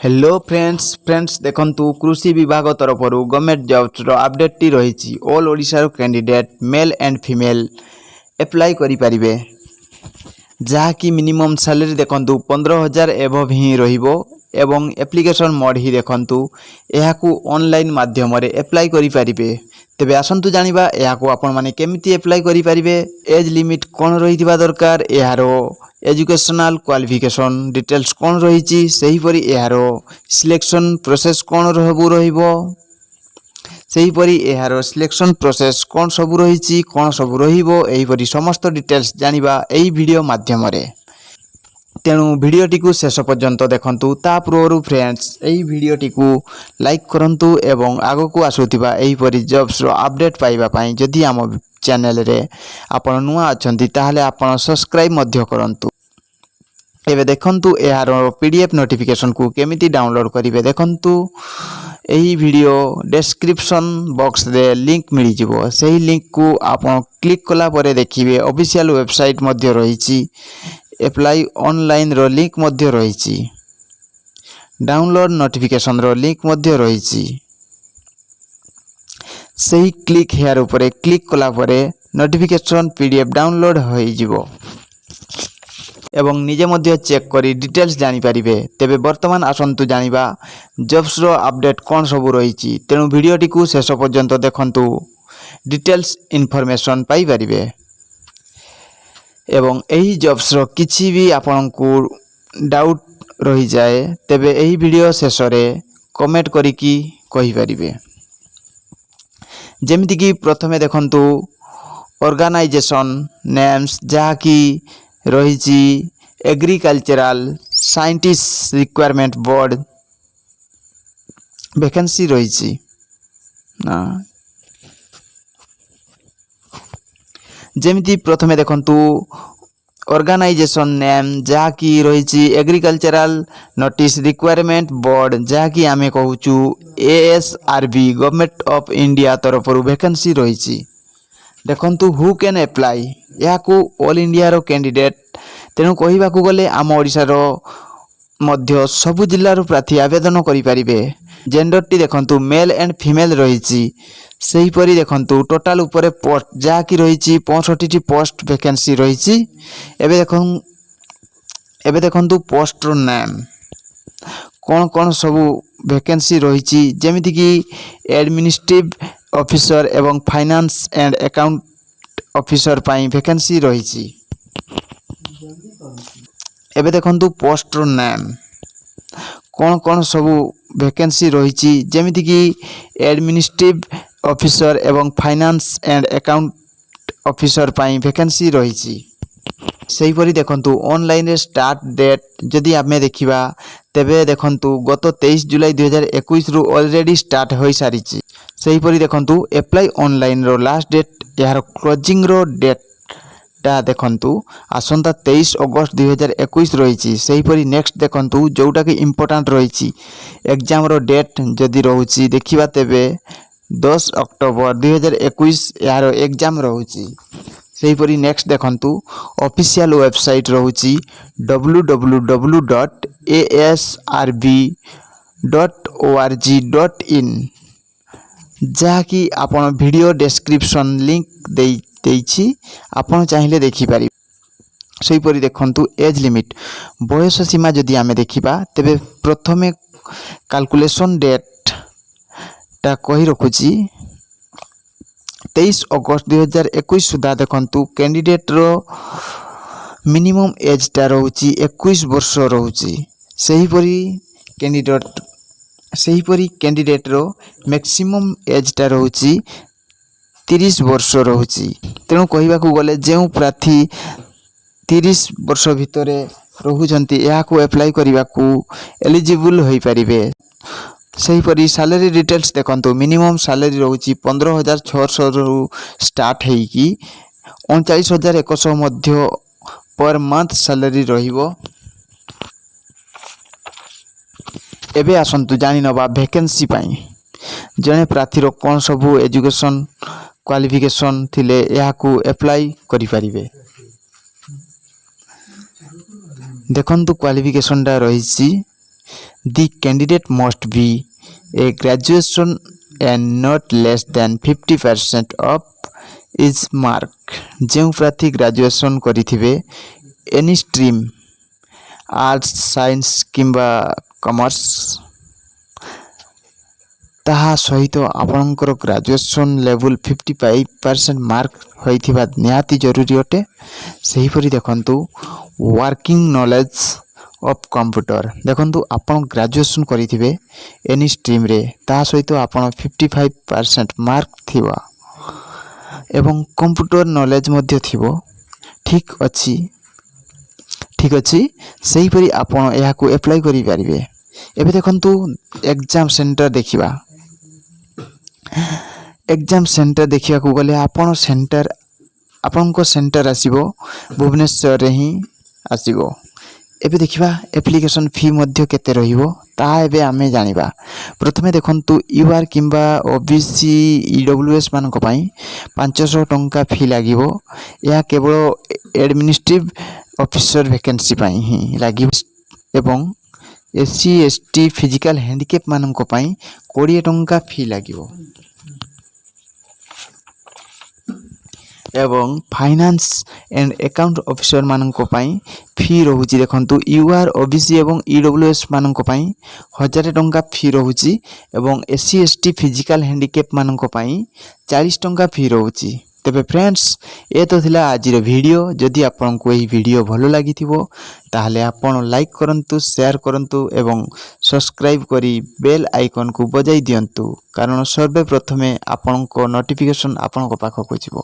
Hello friends देखंतु कृषि विभाग तरफ गवर्नमेंट जॉब्स रो अपडेट टी रही all Odisha candidate male and female apply करि परिबे जहाँकि मिनिमम सैलरी देखंतु 15,000 एबव ही रहिबो एवं एप्लिकेशन मोड ही देखंतु एहाकू ऑनलाइन माध्यम रे अप्लाई करि परिबे। तेबे आसंतु जानिबा एहाकू आपण माने केमिति अप्लाई करि परिबे, एज लिमिट कोन रहिथिबा दरकार, एहारो एजुकेशनल क्वालिफिकेशन डिटेल्स कोन रहिछि, सही परि एहारो सिलेक्शन प्रोसेस कोन रहिबो, सही परि एहारो सिलेक्शन प्रोसेस कोन सब रहिछि, कोन सब रहिबो, एही परि समस्त डिटेल्स जानिबा एही वीडियो माध्यम रे। तेणु वीडियोटी को शेष पर्यंत देखंतु। ता पूर्व फ्रेंड्स एही वीडियोटी को लाइक करंतु एवं आगो को आसुथिबा एही परि जॉब्स रो अपडेट पाइबा पई जदि हम चैनल रे आपण नुआ अछंती ताहाले आपण सब्सक्राइब मध्य करंतु। एबे देखंतु एहारो पीडीएफ नोटिफिकेशन को केमिति डाउनलोड करिवे देखंतु। एही वीडियो डिस्क्रिप्शन बॉक्स रे लिंक मिली जिवो, सही लिंक को आपण क्लिक कला परे देखिबे ऑफिशियल वेबसाइट मध्य रहिछि, अप्लाई ऑनलाइन रो लिंक मध्य रहिछि, डाउनलोड नोटिफिकेशन रो लिंक मध्य रहिछि। सही क्लिक हेयर ऊपर क्लिक कला परे नोटिफिकेशन पीडीएफ डाउनलोड होई जिवो एवं निजे मध्य चेक करी डिटेल्स जानि परिबे। तेबे वर्तमान आसंतु जानिबा जॉब्स रो अपडेट कोन सब रहिछि। तेणु वीडियोटी को शेष पर्यंत देखंतु, डिटेल्स इन्फॉर्मेशन पाई परिबे एवं एही जॉब्स रो किछि भी आपनकु डाउट रही जाए तेबे एही वीडियो शेष रे कमेंट करी की कहि परिबे। जेमिति कि प्रथमे देखंतु ऑर्गेनाइजेशन नेम्स जहाँकि रही agricultural scientist requirement board vacancy रही जेमिति प्रथमे देखंतु ऑर्गेनाइजेशन नेम जहाँकि रही एग्रीकल्चरल नोटिस रिक्वायरमेंट बोर्ड जहाँकि आमे कहूचु ASRB गवर्नमेंट ऑफ इंडिया तरफ वैकेंसी रही। देखंतु हु कैन अप्लाई याकू ऑल इंडिया रो कैंडिडेट। तेणु कहिबाकू गले आम ओडिसा रो मध्य सबु जिल्ला रो प्रार्थी आवेदन करि परिबे। जेंडर टी देखंतु मेल एंड फीमेल रहिछि। सही परि देखंतु टोटल ऊपर पोस्ट जहाँकि रहिछि 65 टी पोस्ट वैकेंसी रहिछि। एबे देखंतु पोस्ट रो नाम कोन कोन सबु वैकेंसी रहिछि, जेमिति कि एडमिनिस्ट्रेटिव ऑफिसर एवं फाइनेंस एंड अकाउंट ऑफिसर पाई वैकेंसी रहिछि। एबे देखंतु पोस्ट रो नाम कोन कोन सबु वैकेंसी रहिछि, जेमिति कि एडमिनिस्ट्रेटिव ऑफिसर एवं फाइनेंस एंड अकाउंट ऑफिसर पाई वैकेंसी रहिछि। सही परि देखंतु ऑनलाइन रे स्टार्ट डेट जदि आमे देखिबा तेबे देखंतु गत 23 जुलाई 2021 रु ऑलरेडी स्टार्ट होई सारिछि। सही परि देखंतु अप्लाई ऑनलाइन रो लास्ट डेट यार क्लोजिंग रो डेट ता देखंतु आसंता 23 अगस्त 2021 रहिछि। सही परि नेक्स्ट देखंतु जोटा कि इंपोर्टेंट रहिछि एग्जाम रो डेट जदि रहउछि देखिबा तेबे 10 अक्टोबर 2021 यार एग्जाम रहउछि। सही परि नेक्स्ट देखंतु ऑफिशियल वेबसाइट रहउछि www.asrb.org.in जहाँकि आपण वीडियो डिस्क्रिप्शन लिंक देइछि, आपण चाहिए देखि पारि। सही परि देखंतु एज लिमिट बयस सीमा जदि आमे देखिबा तेबे प्रथमे कैलकुलेशन डेट ता कहि रखुछि 23 अगस्त 2021 सुधा देखंतु कैंडिडेट रो मिनिमम एज ता रहउछि 21 वर्ष रहउछि। सही परि कैंडिडेट रो मैक्सिमम एज ता रहउछि 30 वर्ष रहउछि। तेणु कहिबाकू गले जेउ प्रार्थी 30 वर्ष भितरे रहुचंती याकू अप्लाई करिबाकू एलिजिबल होई परिबे। सही परि सैलरी डिटेल्स देखंतु मिनिमम सैलरी रहउछि 15,600 रु स्टार्ट हेई कि 39,100 मध्य पर मंथ सैलरी रहिबो। एबे आसंतु जानि नबा वैकेंसी पाई जने प्रार्थी रो कोन सबु एजुकेशन क्वालिफिकेशन थिले याकू अप्लाई करि परिबे। देखंतु क्वालिफिकेशन टा रहिछि The candidate must be a graduation and not less than 50% of is mark। ଯେଉଁ ପ୍ରାର୍ଥୀ ଗ୍ରାଜୁଏସନ୍ କରିଥିବେ ଏନି ଷ୍ଟ୍ରିମ୍ ଆର୍ଟ୍ସ ସାଇନ୍ସ କିମ୍ବା କମର୍ସ ତାହା ସହିତ ଆପଣଙ୍କର ଗ୍ରାଜୁଏସନ୍ ଲେଭେଲ୍ 55% ମାର୍କ ହୋଇଥିବା ନିହାତି ଜରୁରୀ ଅଟେ। ସେହିପରି ଦେଖନ୍ତୁ ୱାର୍କିଂ ନଲେଜ୍ ଅଫ୍ କମ୍ପ୍ୟୁଟର ଦେଖନ୍ତୁ ଆପଣ ଗ୍ରାଜୁଏସନ୍ କରିଥିବେ ଏନି ଷ୍ଟ୍ରିମ୍ରେ ତାହା ସହିତ ଆପଣ 55% ମାର୍କ ଥିବ ଏବଂ କମ୍ପ୍ୟୁଟର ନଲେଜ୍ ମଧ୍ୟ ଥିବ। ଠିକ୍ ଅଛି ସେହିପରି ଆପଣ ଏହାକୁ ଆପ୍ଲାଏ କରିପାରିବେ। ଏବେ ଦେଖନ୍ତୁ ଏକ୍ଜାମ୍ ସେଣ୍ଟର ଦେଖିବା। ଏକ୍ଜାମ୍ ସେଣ୍ଟର ଦେଖିବାକୁ ଗଲେ ଆପଣଙ୍କ ସେଣ୍ଟର ଆସିବ ଭୁବନେଶ୍ୱରରେ ହିଁ ଆସିବ। ଏବେ ଦେଖିବା ଆପ୍ଲିକେସନ୍ ଫି ମଧ୍ୟ କେତେ ରହିବ ତାହା ଏବେ ଆମେ ଜାଣିବା। ପ୍ରଥମେ ଦେଖନ୍ତୁ ୟୁଆର୍ କିମ୍ବା OBC EWS ମାନଙ୍କ ପାଇଁ 500 ଟଙ୍କା ଫି ଲାଗିବ। ଏହା କେବଳ ଆଡ଼ମିନିଷ୍ଟ୍ରେଟିଭ୍ ଅଫିସର ଭ୍ୟାକେନ୍ସି ପାଇଁ ହିଁ ଲାଗିବ ଏବଂ SC ST ଫିଜିକାଲ ହ୍ୟାଣ୍ଡିକ୍ୟାପ୍ ମାନଙ୍କ ପାଇଁ 20 ଟଙ୍କା ଫି ଲାଗିବ ଏବଂ ଫାଇନାନ୍ସ ଆଣ୍ଡ ଆକାଉଣ୍ଟ ଅଫିସର ମାନଙ୍କ ପାଇଁ ଫି ରହୁଛି। ଦେଖନ୍ତୁ ୟୁଆର୍ OBC ଏବଂ EWS ମାନଙ୍କ ପାଇଁ 1000 ଟଙ୍କା ଫି ରହୁଛି ଏବଂ SC ST ଫିଜିକାଲ ହ୍ୟାଣ୍ଡିକ୍ୟାପ୍ ମାନଙ୍କ ପାଇଁ 40 ଟଙ୍କା ଫି ରହୁଛି। ତେବେ ଫ୍ରେଣ୍ଡସ୍ ଏ ତ ଥିଲା ଆଜିର ଭିଡ଼ିଓ। ଯଦି ଆପଣଙ୍କୁ ଏହି ଭିଡ଼ିଓ ଭଲ ଲାଗିଥିବ ତାହେଲେ ଆପଣ ଲାଇକ୍ କରନ୍ତୁ, ସେୟାର କରନ୍ତୁ ଏବଂ ସବସ୍କ୍ରାଇବ୍ କରି ବେଲ୍ ଆଇକନ୍କୁ ବଜାଇ ଦିଅନ୍ତୁ, କାରଣ ସର୍ବପ୍ରଥମେ ଆପଣଙ୍କ ନୋଟିଫିକେସନ୍ ଆପଣଙ୍କ ପାଖକୁ ଯିବ।